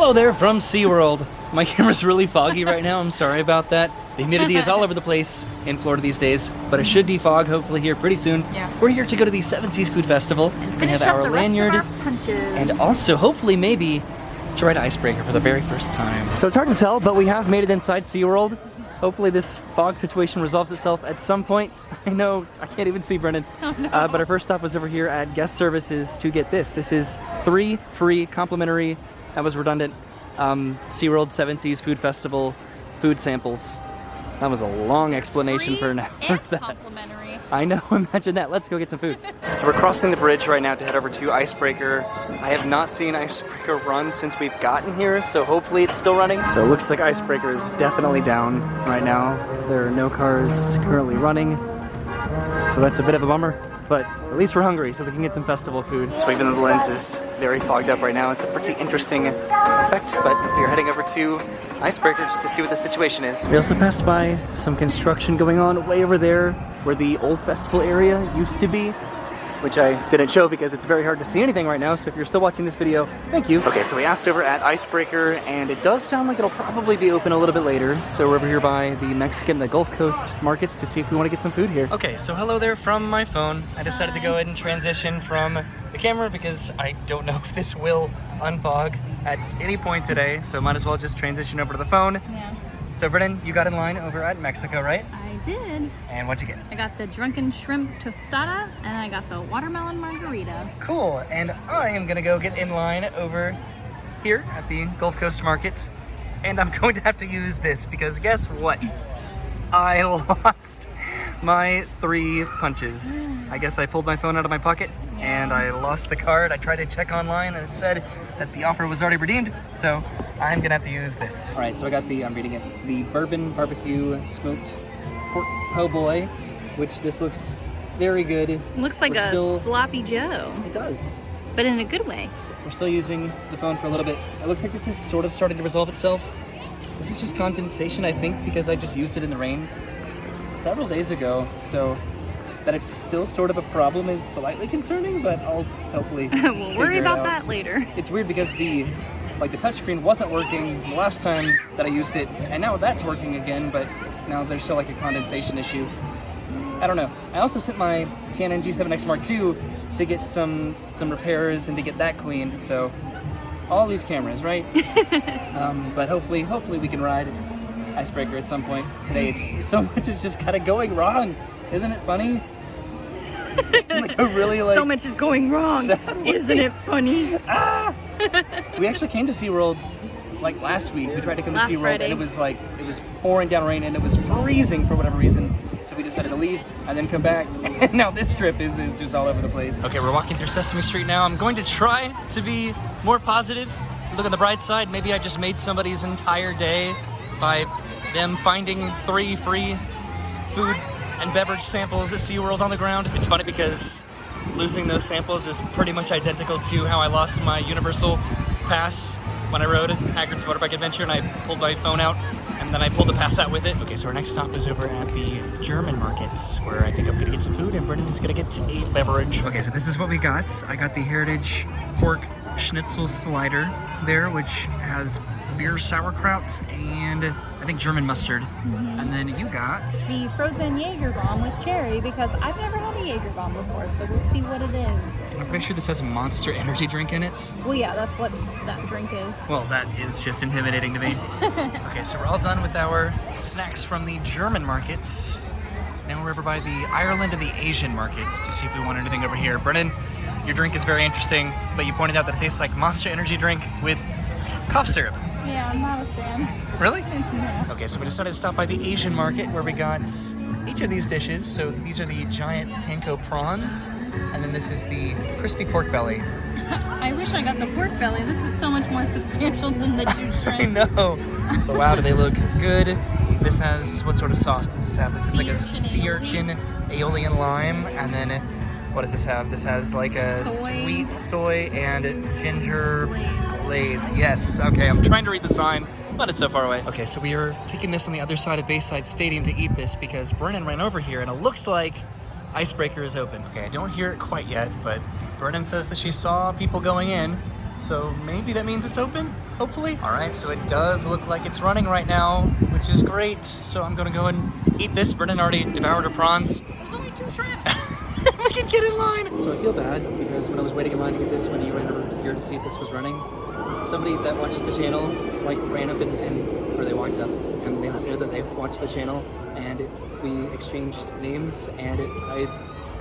Hello there from SeaWorld. My camera's really foggy right now, I'm sorry about that. The humidity is all over the place in Florida these days, but it should defog hopefully here pretty soon. Yeah. We're here to go to the Seven Seas Food Festival And finish have up our the rest lanyard of our punches. and also hopefully maybe to ride Icebreaker for the very first time. So it's hard to tell, but we have made it inside SeaWorld. Hopefully this fog situation resolves itself at some point. I know, I can't even see Brennan. Oh, no. But our first stop was over here at Guest Services to get this. This is 3 free complimentary, that was redundant, SeaWorld Seven Seas Food Festival food samples. That was a long explanation for that. Complimentary. I know, imagine that. Let's go get some food. So we're crossing the bridge right now to head over to Icebreaker. I have not seen Icebreaker run since we've gotten here, so hopefully it's still running. So it looks like Icebreaker is definitely down right now. There are no cars currently running, so that's a bit of a bummer. But at least we're hungry, so we can get some festival food. So even though the lens is very fogged up right now, it's a pretty interesting effect, but we're heading over to Icebreaker just to see what the situation is. We also passed by some construction going on way over there where the old festival area used to be, which I didn't show because it's very hard to see anything right now, so if you're still watching this video, thank you. Okay, so we asked over at Icebreaker, and it does sound like it'll probably be open a little bit later, so we're over here by the Mexican, the Gulf Coast markets to see if we want to get some food here. Okay, so hello there from my phone. I decided to go ahead and transition from the camera because I don't know if this will unfog at any point today, so might as well just transition over to the phone. Yeah. So Brennan, you got in line over at Mexico, right? I did. And what'd you get? I got the drunken shrimp tostada and I got the watermelon margarita. Cool, and I am gonna go get in line over here at the Gulf Coast markets, and I'm going to have to use this because guess what? I lost my 3 punches. I guess I pulled my phone out of my pocket and I lost the card. I tried to check online and it said that the offer was already redeemed, so I'm gonna have to use this. All right, so I got the, I'm reading it, the bourbon barbecue smoked pork po' boy, which this looks very good. Looks like sloppy Joe. It does. But in a good way. We're still using the phone for a little bit. It looks like this is sort of starting to resolve itself. This is just condensation, I think, because I just used it in the rain several days ago, so that it's still sort of a problem is slightly concerning, but I'll hopefully We'll worry about out. That later. It's weird because the touchscreen wasn't working the last time that I used it, and now that's working again, but now there's still like a condensation issue. I don't know. I also sent my Canon G7X Mark II to get some repairs and to get that cleaned, so all these cameras, right? But hopefully we can ride Icebreaker at some point. Today it's so much is just kind of going wrong. Isn't it funny? Like a really so much is going wrong. Isn't it funny? We actually came to SeaWorld like last week. We tried to come to SeaWorld Friday. and it was pouring down rain and it was freezing for whatever reason. So we decided to leave and then come back. And now this trip is just all over the place. Okay, we're walking through Sesame Street now. I'm going to try to be more positive. Look on the bright side. Maybe I just made somebody's entire day by them finding 3 free food and beverage samples at SeaWorld on the ground. It's funny because losing those samples is pretty much identical to how I lost my Universal pass when I rode Hagrid's Motorbike Adventure and I pulled my phone out and then I pulled the pass out with it. Okay, so our next stop is over at the German markets where I think I'm gonna get some food and Brennan's gonna get a beverage. Okay, so this is what we got. I got the Heritage Pork Schnitzel Slider there, which has beer sauerkrauts and I think German mustard. And then you got the frozen Jaeger bomb with cherry because I've never had a Jaeger bomb before, so we'll see what it is. I'm pretty sure this has a Monster Energy drink in it. Well, yeah, that's what that drink is. Well, that is just intimidating to me. Okay, so we're all done with our snacks from the German markets. Now we're over by the Ireland and the Asian markets to see if we want anything over here. Brennan, your drink is very interesting, but you pointed out that it tastes like Monster Energy drink with cough syrup. Yeah, I'm not a fan. Really? Yeah. Okay, so we decided to stop by the Asian market where we got each of these dishes. So these are the giant panko prawns, and then this is the crispy pork belly. I wish I got the pork belly. This is so much more substantial than the shrimp. I know. But wow, do they look good. This has, what sort of sauce does this have? This is like a sea urchin, aioli lime, and then what does this have? This has like a sweet soy and ginger glaze. Yes, okay, I'm trying to read the sign, but it's so far away. Okay, so we are taking this on the other side of Bayside Stadium to eat this because Brennan ran over here and it looks like Icebreaker is open. Okay, I don't hear it quite yet, but Brennan says that she saw people going in, so maybe that means it's open? hopefully. All right, so it does look like it's running right now, which is great. So I'm gonna go and eat this. Brennan already devoured her prawns. There's only 2 shrimp. We can get in line. So I feel bad because when I was waiting in line to get this, when you ran over here to see if this was running, somebody that watches the channel like ran up or they walked up and they let me know that they watched the channel, and we exchanged names, and I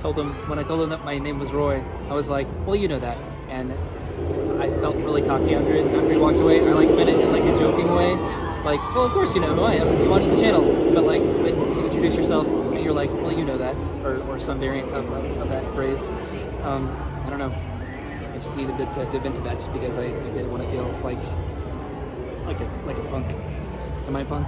told them, when I told them that my name was Roy, I was like, well, you know that. And I felt really cocky after he walked away. I like meant it in like a joking way, like, well, of course you know who I am, you watch the channel. But like when you introduce yourself and you're like, well, you know that, or some variant of that phrase. I don't know. I just needed to vent a bit because I didn't want to feel like a punk. Am I a punk?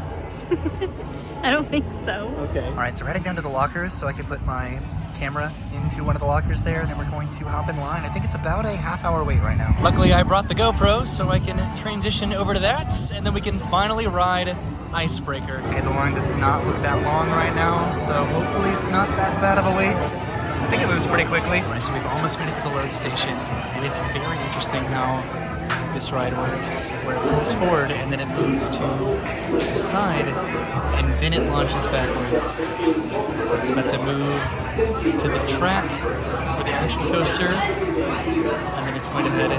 I don't think so. Okay. All right, so we're heading down to the lockers so I can put my camera into one of the lockers there, and then we're going to hop in line. I think it's about a half-hour wait right now. Luckily, I brought the GoPro so I can transition over to that, and then we can finally ride Icebreaker. Okay, the line does not look that long right now, so hopefully it's not that bad of a wait. I think it moves pretty quickly. All right, so we've almost made it to the load station, and it's very interesting how this ride works, where it moves forward and then it moves to the side and then it launches backwards. So it's about to move to the track for the actual coaster, and then it's going to head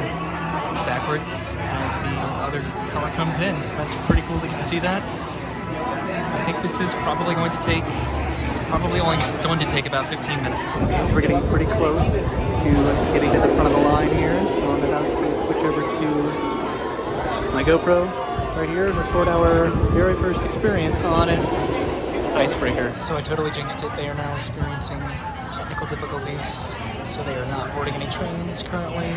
backwards as the other car comes in. So that's pretty cool to get to see that. I think this is probably only going to take about 15 minutes. Okay, so we're getting pretty close to getting to the front of the line here, so I'm about to switch over to my GoPro right here and record our very first experience on Icebreaker. So I totally jinxed it. They are now experiencing technical difficulties, so they are not boarding any trains currently.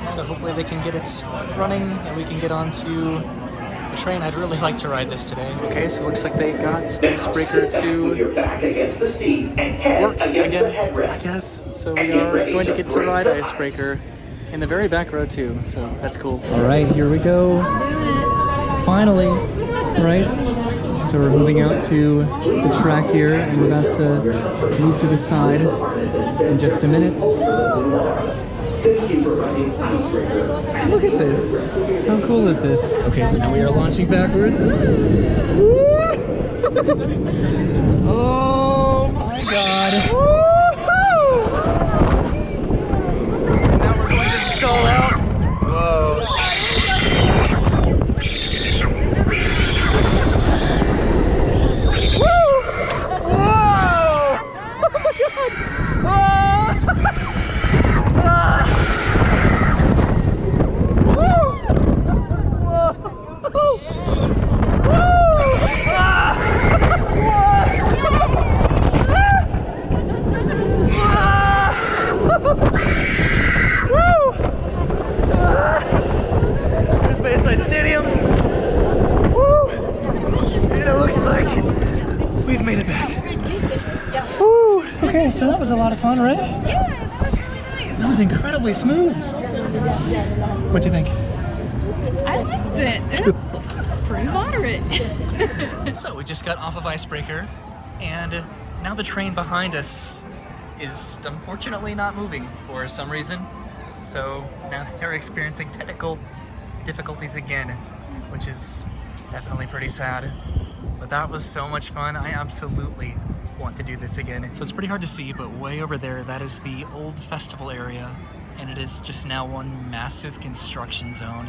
So hopefully they can get it running and we can get onto the train. I'd really like to ride this today. Okay, so it looks like they got Icebreaker to your back against the seat and head work against again, the headrest. I guess. So we are going to get to ride Icebreaker in the very back row too, so that's cool. All right, here we go. Finally, right? So we're moving out to the track here, and we're about to move to the side in just a minute. Thank you for riding Icebreaker. Look at this. How cool is this? Okay, so now we are launching backwards. Oh my god. And now we're going to stall out. Whoa. Woo! Whoa! Oh my god! Oh! Stadium. Woo! And it looks like we've made it back. Woo! Okay, so that was a lot of fun, right? Yeah, that was really nice. That was incredibly smooth. What'd you think? I liked it. It was pretty moderate. So we just got off of Icebreaker, and now the train behind us is unfortunately not moving for some reason. So now they're experiencing technical difficulties again, which is definitely pretty sad. But that was so much fun. I absolutely want to do this again. So it's pretty hard to see, but way over there, that is the old festival area, and it is just now one massive construction zone.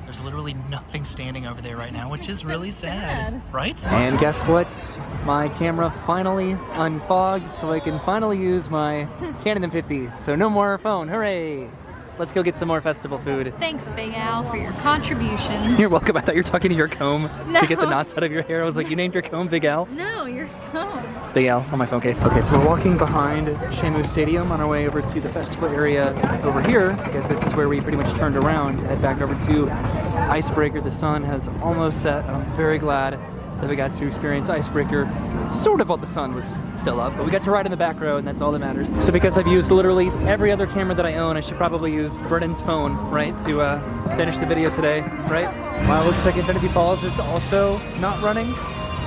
There's literally nothing standing over there right now, which is really sad, right? And guess what? My camera finally unfogged, so I can finally use my Canon M50. So no more phone, hooray! Let's go get some more festival food. Thanks, Big Al, for your contributions. You're welcome. I thought you were talking to your comb No. to get the knots out of your hair. I was like, you named your comb Big Al? No, your phone. Big Al on my phone case. Okay, so we're walking behind Shamu Stadium on our way over to the festival area over here, because this is where we pretty much turned around to head back over to Icebreaker. The sun has almost set, and I'm very glad that we got to experience Icebreaker sort of while the sun was still up, but we got to ride in the back row, and that's all that matters. So because I've used literally every other camera that I own, I should probably use Brennan's phone, right, to finish the video today, right? Wow, looks like Infinity Falls is also not running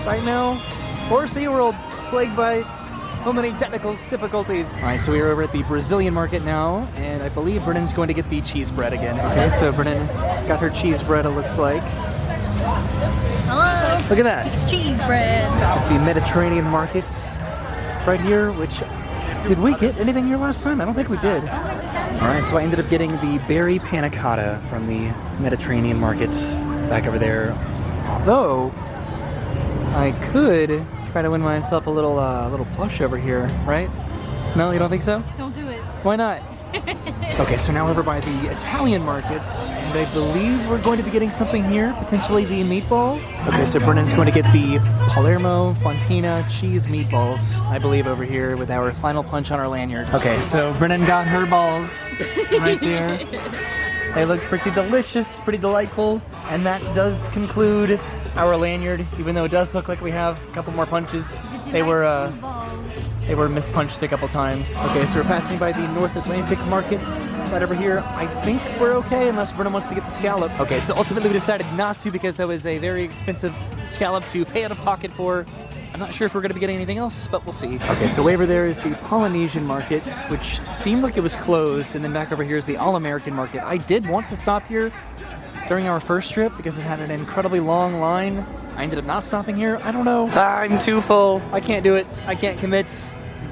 right now. Or SeaWorld, plagued by So many technical difficulties. All right, so we are over at the Brazilian market now, and I believe Brennan's going to get the cheese bread again. Okay, so Brennan got her cheese bread, it looks like. Hello. Look at that. Cheese bread. This is the Mediterranean markets right here, which, did we get anything here last time? I don't think we did. All right, so I ended up getting the berry panna cotta from the Mediterranean markets back over there. Although, I could try to win myself a little plush over here, right? No, you don't think so? Don't do it. Why not? Okay, so now over by the Italian markets, and I believe we're going to be getting something here, potentially the meatballs. Okay, so Brennan's going to get the Palermo Fontina cheese meatballs, I believe, over here with our final punch on our lanyard. Okay, so Brennan got her balls right there. They look pretty delicious, pretty delightful, and that does conclude our lanyard, even though it does look like we have a couple more punches. They were mispunched a couple times. Okay, so we're passing by the North Atlantic markets right over here. I think we're okay unless Brennan wants to get the scallop. Okay, so ultimately we decided not to because that was a very expensive scallop to pay out of pocket for. I'm not sure if we're going to be getting anything else, but we'll see. Okay, so way over there is the Polynesian markets, which seemed like it was closed, and then back over here is the All-American market. I did want to stop here during our first trip because it had an incredibly long line. I ended up not stopping here. I don't know. I'm too full. I can't do it. I can't commit.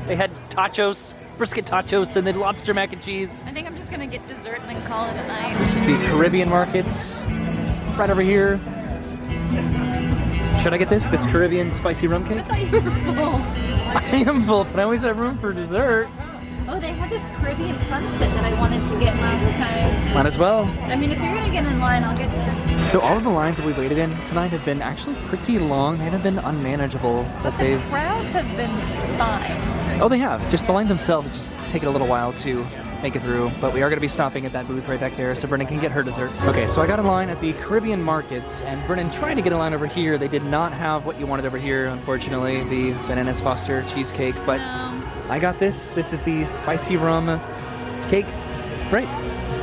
They had tachos, brisket tachos, and then lobster mac and cheese. I think I'm just gonna get dessert and then call it a night. This is the Caribbean markets right over here. Should I get this? This Caribbean spicy rum cake? I thought you were full. I am full, but I always have room for dessert. Oh, they had this Caribbean sunset that I wanted to get last time. Might as well. I mean, if you're gonna get in line, I'll get this. So all of the lines that we waited in tonight have been actually pretty long. They haven't been unmanageable, but The they've... crowds have been fine. Oh, they have. Just the lines themselves have just taken a little while to make it through, but we are going to be stopping at that booth right back there so Brennan can get her desserts. Okay, so I got in line at the Caribbean markets, and Brennan tried to get in line over here. They did not have what you wanted over here, unfortunately, the Bananas Foster cheesecake, but I got this. This is the spicy rum cake, right?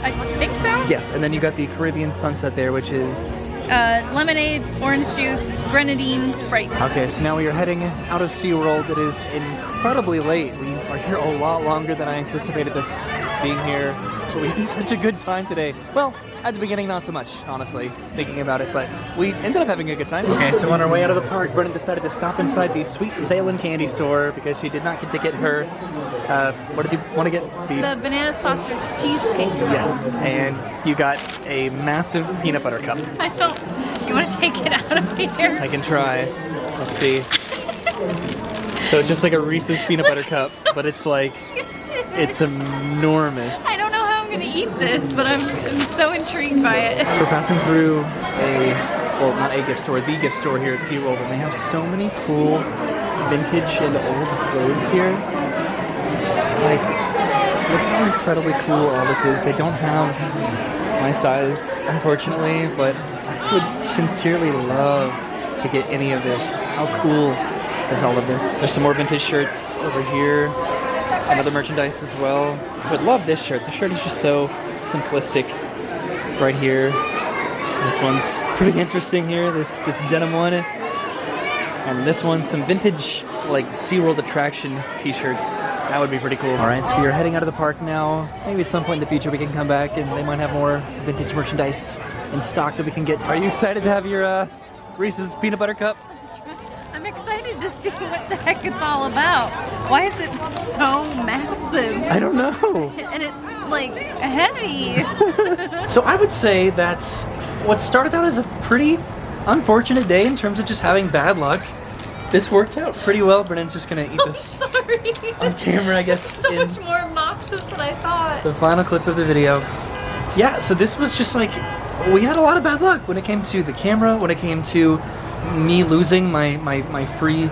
I think so. Yes, and then you got the Caribbean sunset there, which is... Lemonade, orange juice, grenadine, Sprite. Okay, so now we are heading out of SeaWorld. It is incredibly late. We are here a lot longer than I anticipated this being here. But we had such a good time today. Well, at the beginning, not so much, honestly, thinking about it, but we ended up having a good time. Okay, so on our way out of the park, Brennan decided to stop inside the Sweet Sailin' candy store because she did not get to get her, what did you want to get? The Bananas Foster's cheesecake. Yes, and you got a massive peanut butter cup. I don't. You want to take it out of here? I can try. Let's see. So it's just like a Reese's peanut butter cup, but it's like, it's enormous. I don't know how I'm gonna eat this, but I'm so intrigued by it. So we're passing through not a gift store, the gift store here at SeaWorld, and they have so many cool vintage and old clothes here. Like, look how incredibly cool all this is. They don't have my size, unfortunately, but I would sincerely love to get any of this. How cool is all of this? There's some more vintage shirts over here, and other merchandise as well. I would love this shirt. The shirt is just so simplistic right here. This one's pretty interesting here, this denim one. And this one, some vintage, like, SeaWorld attraction t-shirts. That would be pretty cool. All right, so we are heading out of the park now. Maybe at some point in the future we can come back and they might have more vintage merchandise in stock that we can get. Are you excited to have your Reese's peanut butter cup? I'm excited to see what the heck it's all about. Why is it so massive? I don't know. And it's, like, heavy. So I would say that's what started out as a pretty unfortunate day in terms of just having bad luck. This worked out pretty well. Brennan's just gonna eat this Sorry. on camera, I guess. So much more obnoxious than I thought. The final clip of the video. Yeah, so this was just like, we had a lot of bad luck when it came to the camera, when it came to me losing my free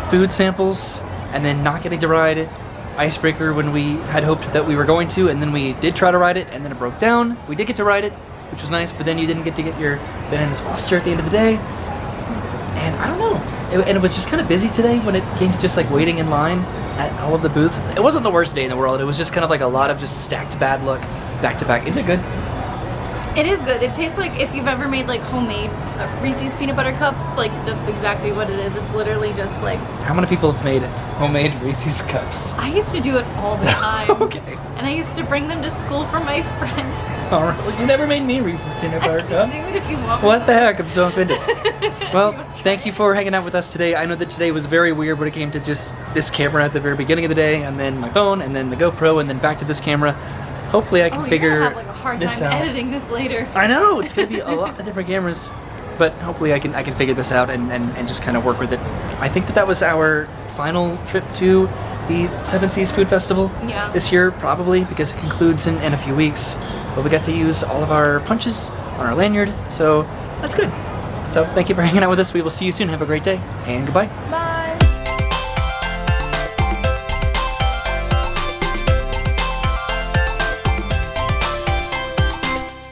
food samples, and then not getting to ride Icebreaker when we had hoped that we were going to, and then we did try to ride it, and then it broke down. We did get to ride it, which was nice, but then you didn't get to get your Bananas Foster at the end of the day. And I don't know, and it was just kind of busy today when it came to just like waiting in line at all of the booths. It wasn't the worst day in the world. It was just kind of like a lot of just stacked bad luck back to back. Is it good? It is good. It tastes like if you've ever made like homemade Reese's peanut butter cups, like that's exactly what it is. It's literally just like... How many people have made homemade Reese's cups? I used to do it all the time. Okay. And I used to bring them to school for my friends. All right. Well, you never made me Reese's peanut butter cups. Do it if you want. What the heck? I'm so offended. Well, thank you for hanging out with us today. I know that today was very weird when it came to just this camera at the very beginning of the day, and then my phone, and then the GoPro, and then back to this camera. Hopefully I can figure you're gonna have like a hard this time out. editing this later. I know, it's gonna be a lot of different cameras, but hopefully I can figure this out and just kind of work with it. I think that was our final trip to the Seven Seas Food Festival this year, probably, because it concludes in a few weeks. But we got to use all of our punches on our lanyard, so that's good. So thank you for hanging out with us. We will see you soon. Have a great day, and goodbye. Bye.